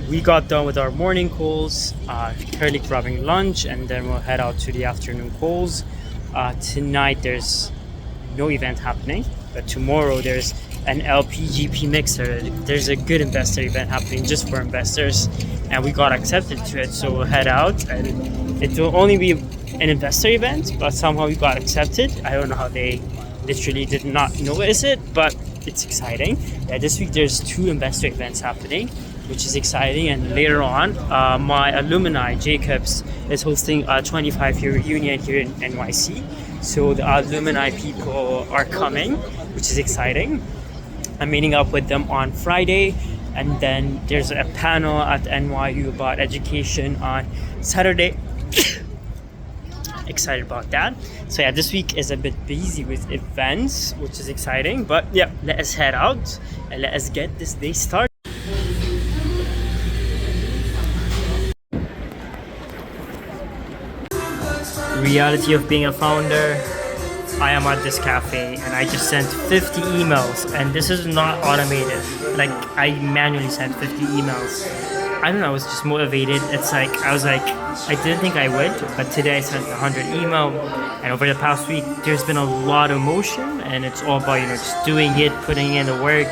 we got done with our morning calls, currently grabbing lunch, and then we'll head out to the afternoon calls. Tonight there's no event happening, but tomorrow there's an LPGP mixer. There's a good investor event happening just for investors, and we got accepted to it, so we'll head out. And it will only be an investor event, but somehow we got accepted. I don't know how they literally did not notice it, but it's exciting. Yeah, this week there's 2 investor events happening, which is exciting. And later on, my alumni Jacobs is hosting a 25-year reunion here in NYC. So the alumni people are coming, which is exciting. I'm meeting up with them on Friday, and then there's a panel at NYU about education on Saturday. Excited about that. So yeah, this week is a bit busy with events, which is exciting. But yeah, let us head out and let us get this day started. Reality of being a founder. I am at this cafe and I just sent 50 emails, and this is not automated. Like, I manually sent 50 emails. I don't know, I was just motivated. It's like, I didn't think I would, but today I sent 100 email, and over the past week there's been a lot of motion, and it's all about, just doing it, putting in the work,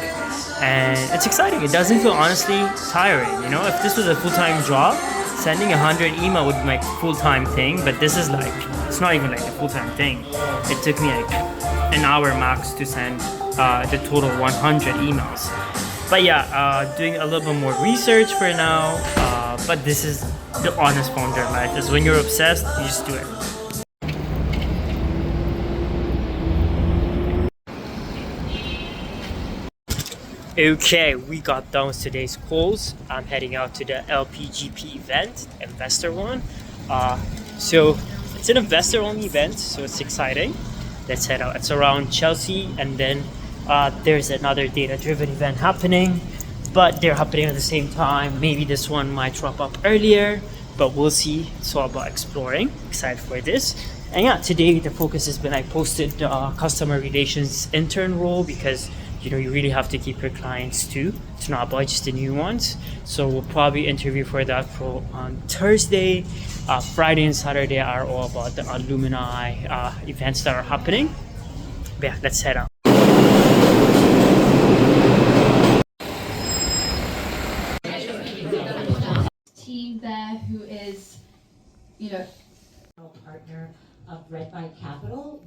and it's exciting. It doesn't feel honestly tiring. If this was a full-time job, sending 100 email would be my full-time thing, but this is like, it's not even like a full-time thing. It took me like an hour max to send the total 100 emails. But yeah, doing a little bit more research for now, but this is the honest founder life, is when you're obsessed, you just do it. Okay, we got done with today's calls. I'm heading out to the LPGP event, investor one. So it's an investor only event, so it's exciting. Let's head out. It's around Chelsea, and then there's another data-driven event happening, but they're happening at the same time. Maybe this one might wrap up earlier, but we'll see. It's all about exploring. Excited for this. And yeah, today the focus has been, I posted the customer relations intern role, because you really have to keep your clients too. It's not about just the new ones. So we'll probably interview for that role on Thursday. Friday and Saturday are all about the alumni events that are happening. But yeah, let's head out. Team there who is, partner of Red by Capital.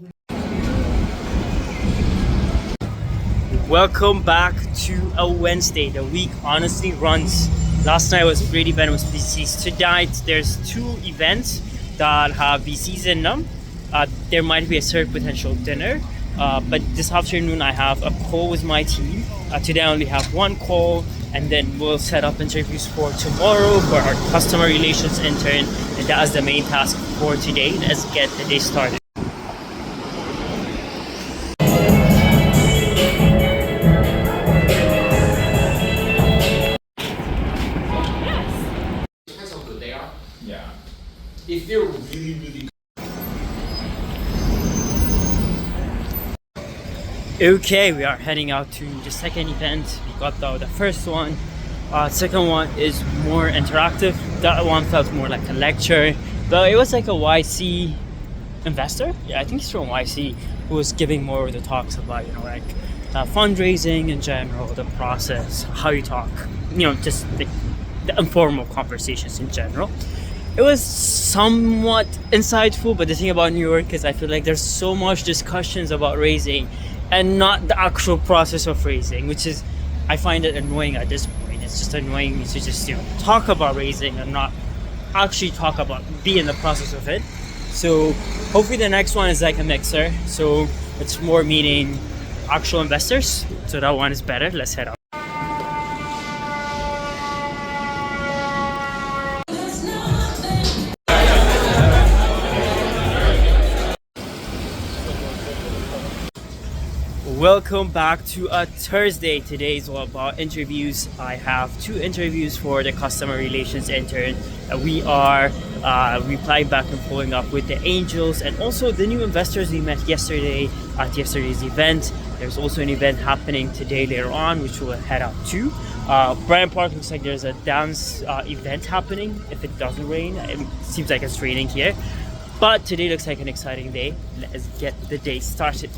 Welcome back to a Wednesday. The week honestly runs. Last night was great event with VCs. Tonight there's 2 events that have VCs in them. There might be a third potential dinner, but this afternoon I have a call with my team. Today I only have 1 call, and then we'll set up interviews for tomorrow for our customer relations intern, and that is the main task for today. Let's get the day started. If they're really Okay, we are heading out to the second event. We got the first one. Second one is more interactive. That one felt more like a lecture, but it was like a YC investor. Yeah, I think he's from YC, who was giving more of the talks about fundraising in general, the process, how you talk, just the informal conversations in general. It was somewhat insightful, but the thing about New York is I feel like there's so much discussions about raising and not the actual process of raising, which is, I find it annoying at this point. It's just annoying me to just talk about raising and not actually be in the process of it. So hopefully the next one is like a mixer, so it's more meeting actual investors. So that one is better. Let's head out. Welcome back to a Thursday. Today is all about interviews. I have 2 interviews for the customer relations intern. We are replying back and following up with the angels and also the new investors we met yesterday at yesterday's event. There's also an event happening today later on, which we'll head out to. Bryant Park looks like there's a dance event happening. If it doesn't rain, it seems like it's raining here. But today looks like an exciting day. Let's get the day started.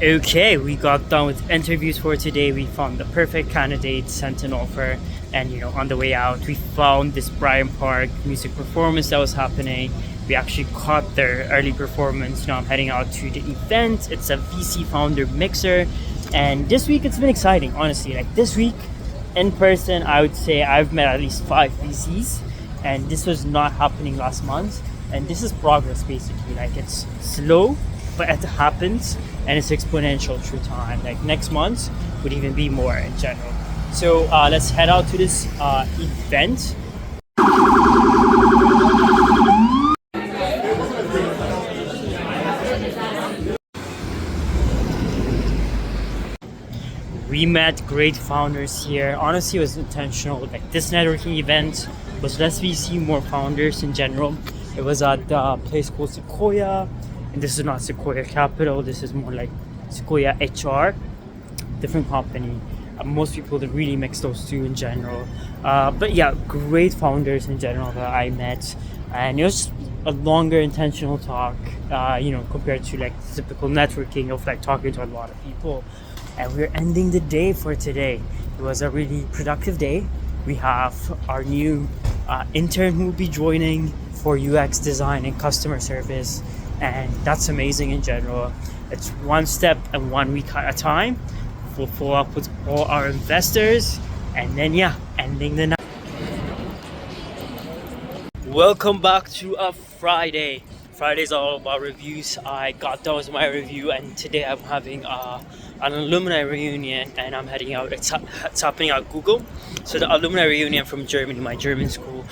Okay, we got done with interviews for today. We found the perfect candidate, sent an offer, and on the way out, we found this Bryant Park music performance that was happening. We actually caught their early performance. Now I'm heading out to the event. It's a VC founder mixer, and this week it's been exciting, honestly. Like this week, in person, I would say I've met at least 5 VCs, and this was not happening last month. And this is progress, basically. Like it's slow, but it happens, and it's exponential through time. Like next month would even be more in general. So let's head out to this event. We met great founders here. Honestly, it was intentional. Like this networking event was less VC, more founders in general. It was at a place called Sequoia, and this is not Sequoia Capital. This is more like Sequoia HR, different company. Most people don't really mix those two in general. But yeah, great founders in general that I met, and it was a longer intentional talk, compared to like typical networking of like talking to a lot of people. And we're ending the day for today. It was a really productive day. We have our new intern who will be joining for UX design and customer service, and that's amazing in general. It's one step and 1 week at a time. We'll follow up with all our investors, and then ending the night. Welcome back to a Friday. Friday's all about reviews. I got done with my review, and today I'm having an alumni reunion, and I'm heading out. It's happening at Google. So the alumni reunion from Germany, my German school,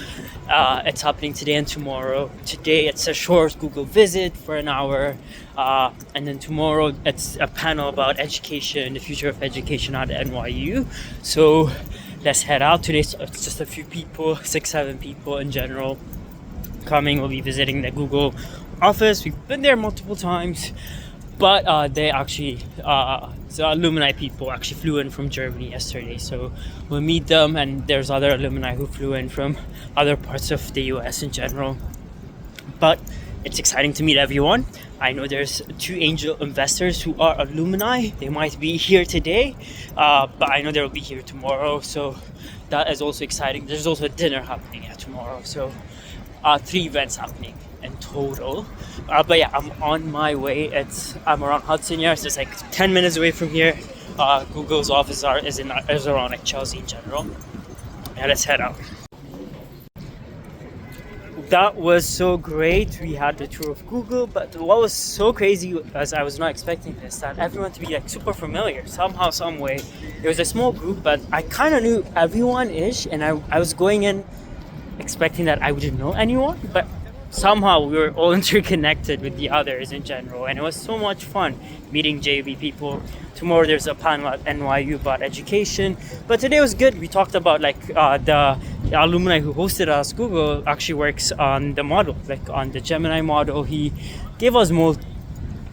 it's happening today and tomorrow. Today it's a short Google visit for an hour, and then tomorrow it's a panel about education, the future of education at NYU. So let's head out. Today it's just a few people, 6-7 people in general coming. We'll be visiting the Google office. We've been there multiple times, but they actually the alumni people actually flew in from Germany yesterday, so we'll meet them. And there's other alumni who flew in from other parts of the US in general. But it's exciting to meet everyone. I know there's 2 angel investors who are alumni. They might be here today, but I know they'll be here tomorrow, so that is also exciting. There's also a dinner happening tomorrow, so 3 events happening in total. But yeah, I'm on my way. I'm around Hudson Yards. It's like 10 minutes away from here. Google's office is around like Chelsea in general. Yeah, let's head out. That was so great. We had the tour of Google, but what was so crazy, as I was not expecting this, that everyone to be like super familiar somehow, some way. It was a small group, but I kind of knew everyone-ish, and I was going in expecting that I wouldn't know anyone, but somehow we were all interconnected with the others in general, and it was so much fun meeting JV people. Tomorrow there's a panel at NYU about education, but today was good. We talked about like the alumni who hosted us. Google actually works on the model, like on the Gemini model. He gave us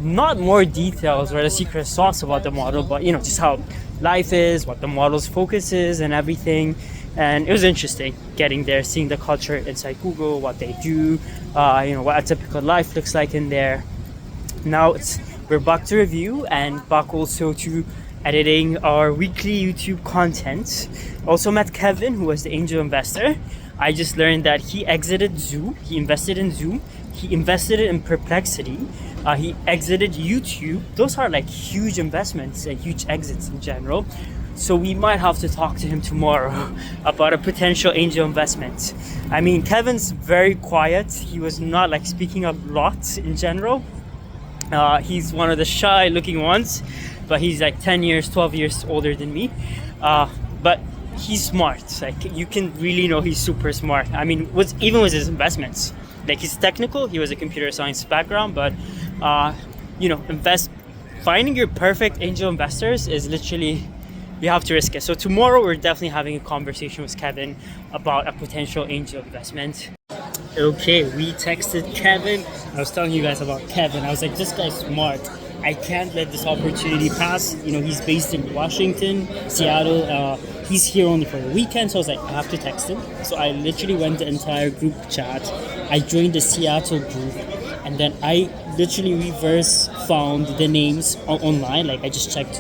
not more details or the secret sauce about the model, but just how life is, what the model's focus is, and everything. And it was interesting getting there, seeing the culture inside Google, what they do, what a typical life looks like in there. Now we're back to review and back also to editing our weekly YouTube content. Also met Kevin, who was the angel investor. I just learned that he exited Zoom. He invested in Zoom. He invested in Perplexity. He exited YouTube. Those are like huge investments and huge exits in general. So we might have to talk to him tomorrow about a potential angel investment. I mean, Kevin's very quiet. He was not like speaking a lot in general. He's one of the shy looking ones, but he's like 10 years, 12 years older than me. But he's smart. Like you can really know he's super smart. I mean, even with his investments, like he's technical. He was a computer science background, but finding your perfect angel investors is literally, you have to risk it. So tomorrow we're definitely having a conversation with Kevin about a potential angel investment. Okay, we texted Kevin. I was telling you guys about Kevin. I was like, this guy's smart. I can't let this opportunity pass. You know, he's based in Washington, Seattle. He's here only for the weekend, so I was like, I have to text him. So I literally went the entire group chat. I joined the Seattle group, and then I literally reverse found the names online. Like I just checked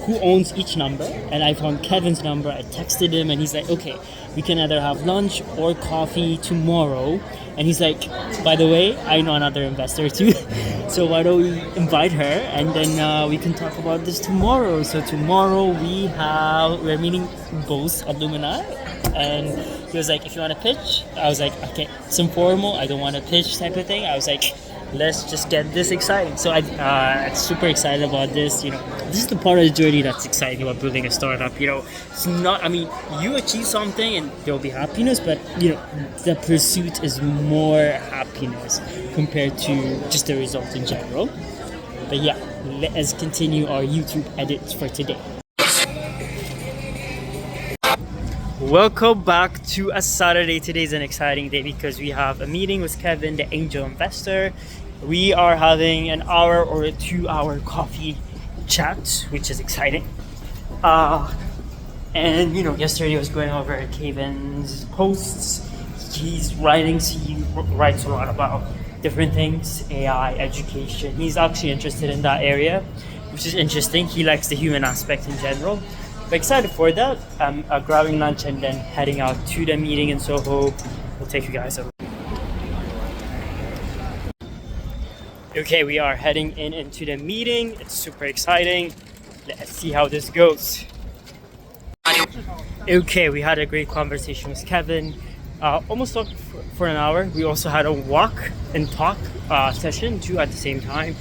who owns each number, and I found Kevin's number. I texted him, and he's like, okay, we can either have lunch or coffee tomorrow. And he's like, by the way, I know another investor too, so why don't we invite her, and then we can talk about this tomorrow. So tomorrow we're meeting both alumni, and he was like, if you want to pitch, I was like, okay, it's informal, I don't want to pitch type of thing. I was like, let's just get this exciting. So I'm super excited about this. You know, this is the part of the journey that's exciting about building a startup. You know, it's not, I mean, you achieve something and there'll be happiness, but you know, the pursuit is more happiness compared to just the result in general. But yeah, let's continue our YouTube edits for today. Welcome back to a Saturday. Today's an exciting day because we have a meeting with Kevin, the angel investor. We are having an hour or a 2 hour coffee chat, which is exciting. And you know, yesterday I was going over Kevin's posts. He writes a lot about different things, AI, education. He's actually interested in that area, which is interesting. He likes the human aspect in general. I'm excited for that. I'm grabbing lunch and then heading out to the meeting in Soho. We'll take you guys over. Okay, we are heading into the meeting. It's super exciting. Let's see how this goes. Okay, we had a great conversation with Kevin. Almost talked for an hour. We also had a walk and talk session too at the same time.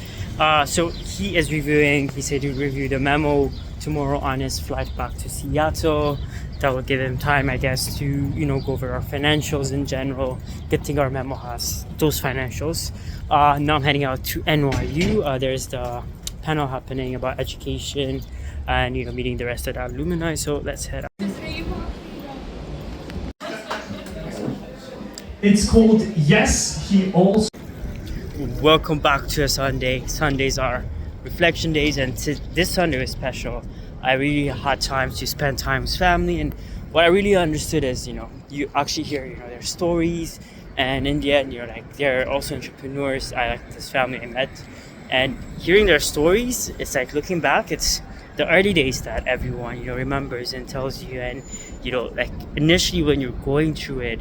So he said he'd review the memo tomorrow on his flight back to Seattle. That will give him time, I guess, to, you know, go over our financials in general. Good thing our memo has those financials. Now I'm heading out to NYU. There's the panel happening about education and, you know, meeting the rest of the alumni. So let's head out. It's called Yes, He Also. Welcome back to a Sunday. Sundays are reflection days, and this Sunday was special. I really had time to spend time with family, and what I really understood is, you know, you actually hear, you know, their stories, and in the end, you're like, they're also entrepreneurs. I like this family I met, and hearing their stories, it's like looking back, it's the early days that everyone, you know, remembers and tells you. And you know, like initially when you're going through it,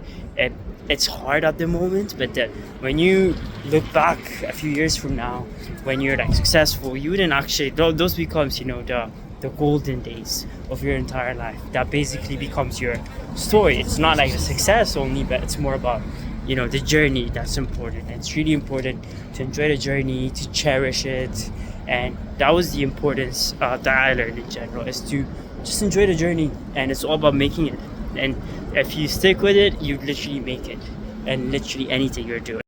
it's hard at the moment, but when you look back a few years from now, when you're like successful, you wouldn't actually, those becomes, you know, the golden days of your entire life. That basically becomes your story. It's not like the success only, but it's more about, you know, the journey that's important. It's really important to enjoy the journey, to cherish it. And that was the importance that I learned in general, is to just enjoy the journey. And it's all about making it. And if you stick with it, you literally make it. And literally anything you're doing.